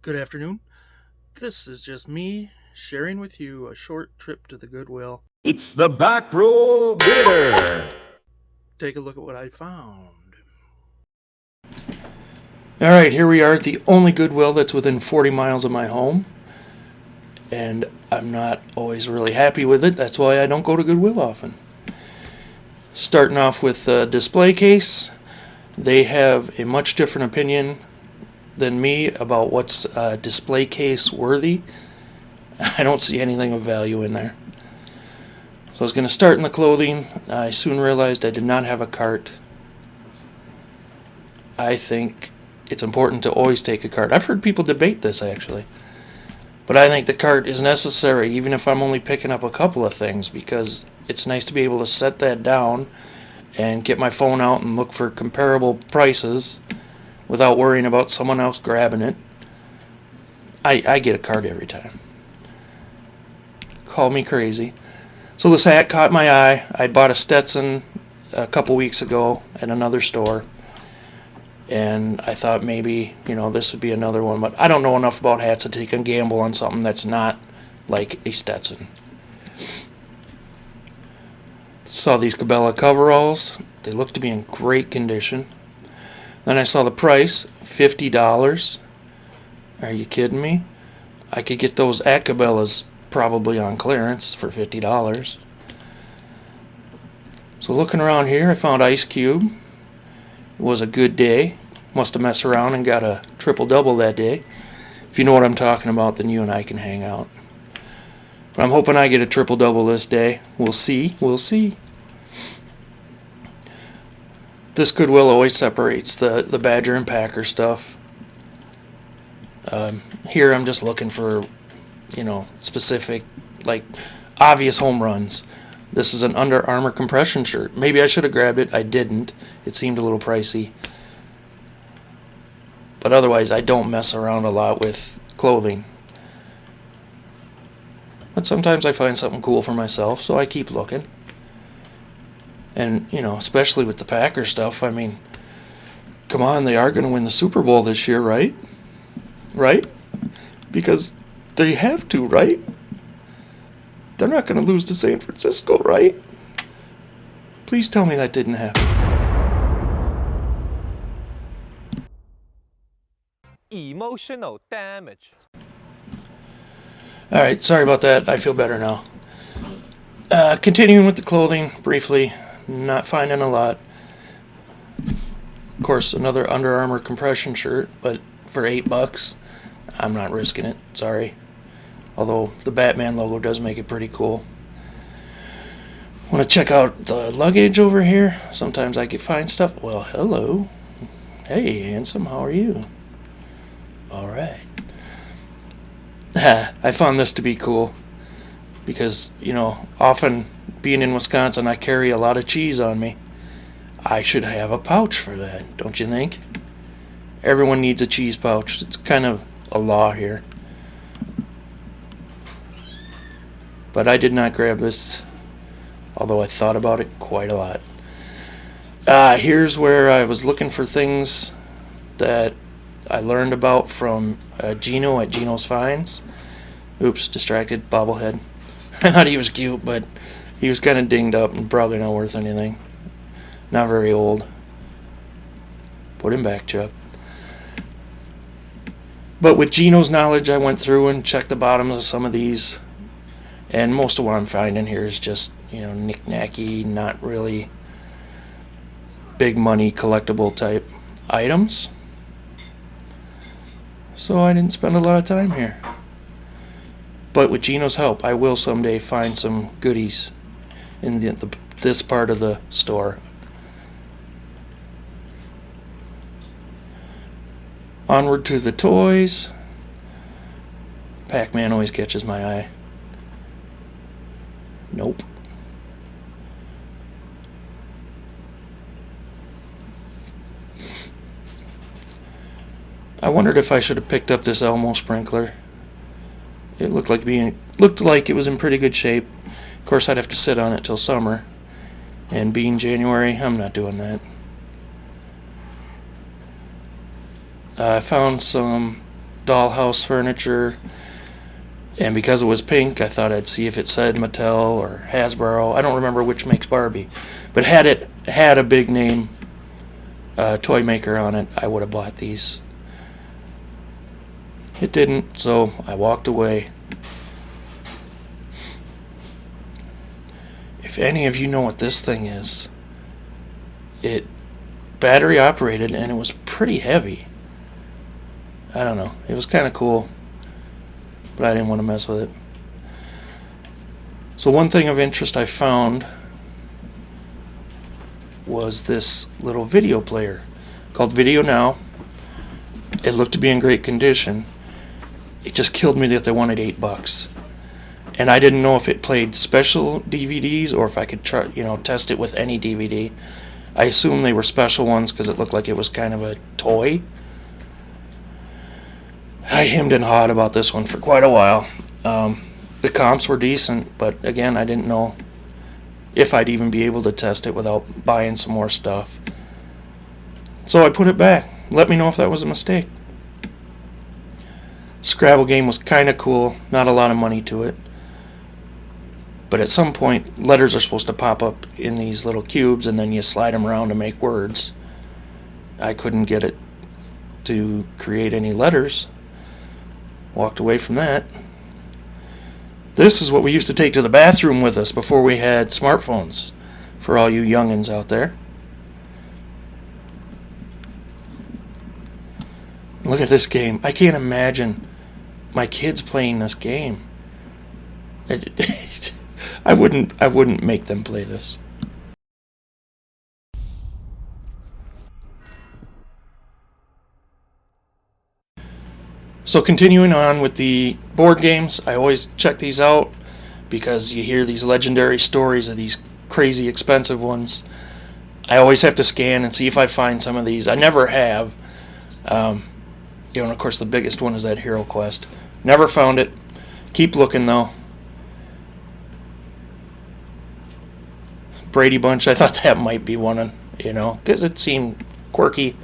Good afternoon. This is just me sharing with you a short trip to the Goodwill. It's the back row bidder. Take a look at what I found. Alright, here we are at the only Goodwill that's within 40 miles of my home. And I'm not always really happy with it. That's why I don't go to Goodwill often. Starting off with the display case. They have a much different opinion than me about what's display case worthy. I don't see anything of value in there. So I was going to start in the clothing. I soon realized I did not have a cart. I think it's important to always take a cart. I've heard people debate this actually. But I think the cart is necessary even if I'm only picking up a couple of things, because it's nice to be able to set that down and get my phone out and look for comparable prices without worrying about someone else grabbing it. I get a cart every time. Call me crazy. So this hat caught my eye. I bought a Stetson a couple weeks ago at another store. And I thought maybe, this would be another one. But I don't know enough about hats to take a gamble on something that's not like a Stetson. Saw these Cabela coveralls. They look to be in great condition. Then I saw the price, $50. Are you kidding me? I could get those at Cabela's probably on clearance for $50. So looking around here, I found Ice Cube. It was a good day. Must have messed around and got a triple-double that day. If you know what I'm talking about, then you and I can hang out. But I'm hoping I get a triple-double this day. We'll see. We'll see. This Goodwill always separates the Badger and Packer stuff. Here I'm just looking for, specific, like, obvious home runs. This is an Under Armour compression shirt. Maybe I should have grabbed it. I didn't. It seemed a little pricey. But otherwise, I don't mess around a lot with clothing. But sometimes I find something cool for myself, so I keep looking. And, especially with the Packer stuff, I mean, come on, they are going to win the Super Bowl this year, right? Right? Because they have to, right? They're not going to lose to San Francisco, right? Please tell me that didn't happen. Emotional damage. Alright, sorry about that. I feel better now. Continuing with the clothing, briefly. Not finding a lot. Of course, another Under Armour compression shirt, but for $8, I'm not risking it. Sorry. Although the Batman logo does make it pretty cool. Want to check out the luggage over here? Sometimes I can find stuff. Well, hello. Hey, handsome, how are you? Alright. I found this to be cool. Because, often being in Wisconsin, I carry a lot of cheese on me. I should have a pouch for that, don't you think? Everyone needs a cheese pouch. It's kind of a law here. But I did not grab this, although I thought about it quite a lot. Here's where I was looking for things that I learned about from Geno at Geno's Finds. Oops, distracted, bobblehead. I thought he was cute, but he was kind of dinged up and probably not worth anything. Not very old. Put him back, Chuck. But with Geno's knowledge, I went through and checked the bottoms of some of these. And most of what I'm finding here is just, knick-knacky, not really big money collectible type items. So I didn't spend a lot of time here. But with Geno's help, I will someday find some goodies in this part of the store. Onward to the toys. Pac-Man always catches my eye. Nope. I wondered if I should have picked up this Elmo Sprinkler. It looked like it was in pretty good shape. Of course, I'd have to sit on it till summer. And being January, I'm not doing that. I found some dollhouse furniture. And because it was pink, I thought I'd see if it said Mattel or Hasbro. I don't remember which makes Barbie. But had it had a big name toy maker on it, I would have bought these. It didn't, so I walked away. If any of you know what this thing is, it battery operated and it was pretty heavy. I don't know. It was kind of cool, but I didn't want to mess with it. So one thing of interest I found was this little video player called Video Now. It looked to be in great condition. It just killed me that they wanted $8. And I didn't know if it played special DVDs or if I could try, test it with any DVD. I assumed they were special ones because it looked like it was kind of a toy. I hemmed and hawed about this one for quite a while. The comps were decent, but again, I didn't know if I'd even be able to test it without buying some more stuff. So I put it back. Let me know if that was a mistake. Scrabble game was kind of cool, not a lot of money to it. But at some point, letters are supposed to pop up in these little cubes, and then you slide them around to make words. I couldn't get it to create any letters. Walked away from that. This is what we used to take to the bathroom with us before we had smartphones, for all you youngins out there. Look at this game. I can't imagine my kids playing this game. I wouldn't make them play this. So continuing on with the board games, I always check these out because you hear these legendary stories of these crazy expensive ones. I always have to scan and see if I find some of these. I never have. And of course the biggest one is that Hero Quest. Never found it. Keep looking though. Brady Bunch, I thought that might be one, because it seemed quirky,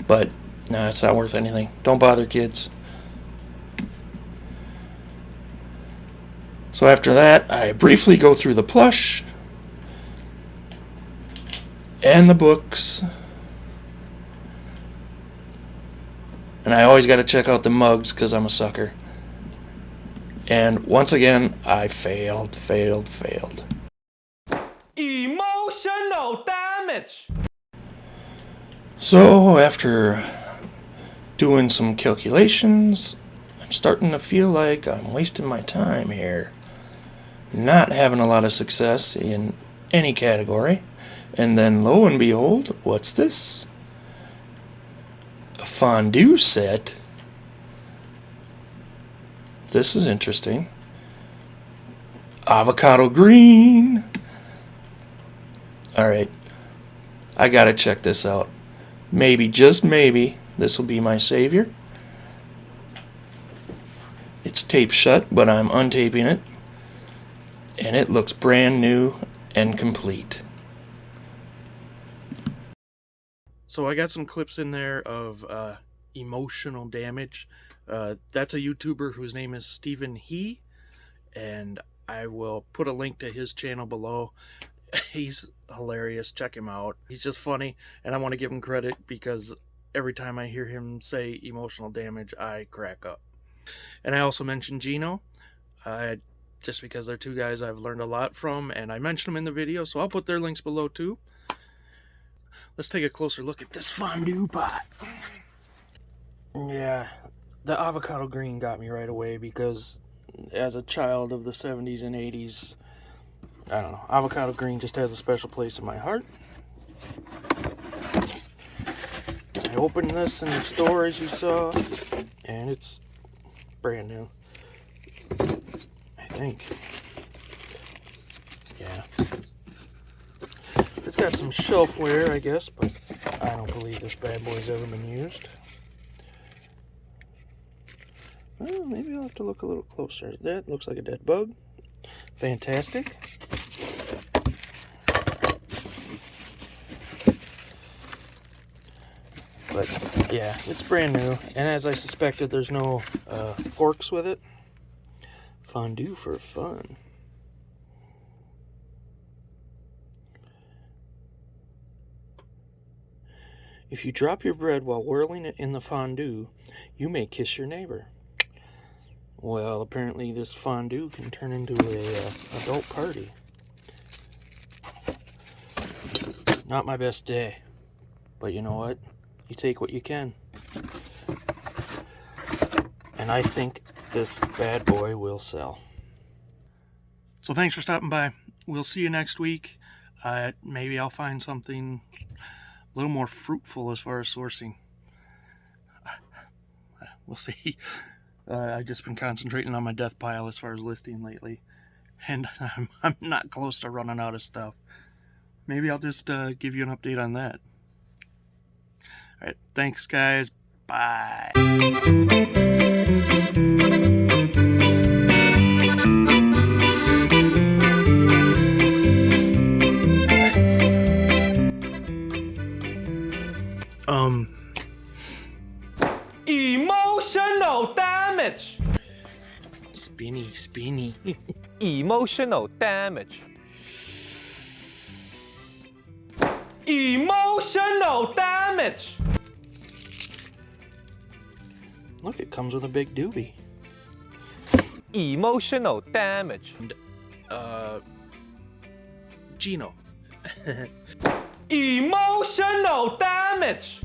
but no, it's not worth anything. Don't bother, kids. So after that, I briefly go through the plush and the books. And I always got to check out the mugs because I'm a sucker. And once again, I failed. Emotional damage. So after doing some calculations, I'm starting to feel like I'm wasting my time here. Not having a lot of success in any category. And then lo and behold, what's this? A fondue set. This is interesting. Avocado green. Alright, I gotta check this out. Maybe, just maybe, this will be my savior. It's taped shut, but I'm untaping it. And it looks brand new and complete. So I got some clips in there of emotional damage. That's a YouTuber whose name is Stephen He, and I will put a link to his channel below. He's hilarious. Check him out. He's just funny, and I want to give him credit because every time I hear him say emotional damage, I crack up. And I also mentioned Geno, just because they're two guys I've learned a lot from, and I mentioned them in the video, so I'll put their links below too. Let's take a closer look at this Fondue Pot. Yeah, the avocado green got me right away because as a child of the 70s and 80s, I don't know, avocado green just has a special place in my heart. I opened this in the store, as you saw, and it's brand new. I think. Yeah. It's got some shelf wear, I guess, but I don't believe this bad boy's ever been used. Well, maybe I'll have to look a little closer. That looks like a dead bug. Fantastic. But yeah, it's brand new. And as I suspected, there's no forks with it. Fondue for fun. If you drop your bread while whirling it in the fondue, you may kiss your neighbor. Well, apparently this fondue can turn into a adult party. Not my best day, but you know what? You take what you can. And I think this bad boy will sell. So thanks for stopping by. We'll see you next week. Maybe I'll find something a little more fruitful as far as sourcing. We'll see. I've just been concentrating on my death pile as far as listing lately. And I'm not close to running out of stuff. Maybe I'll just give you an update on that. Alright, thanks guys. Bye. Emotional damage. Spinny. Emotional damage. Emotional damage. Look, it comes with a big doobie. Emotional damage. Geno. Emotional damage.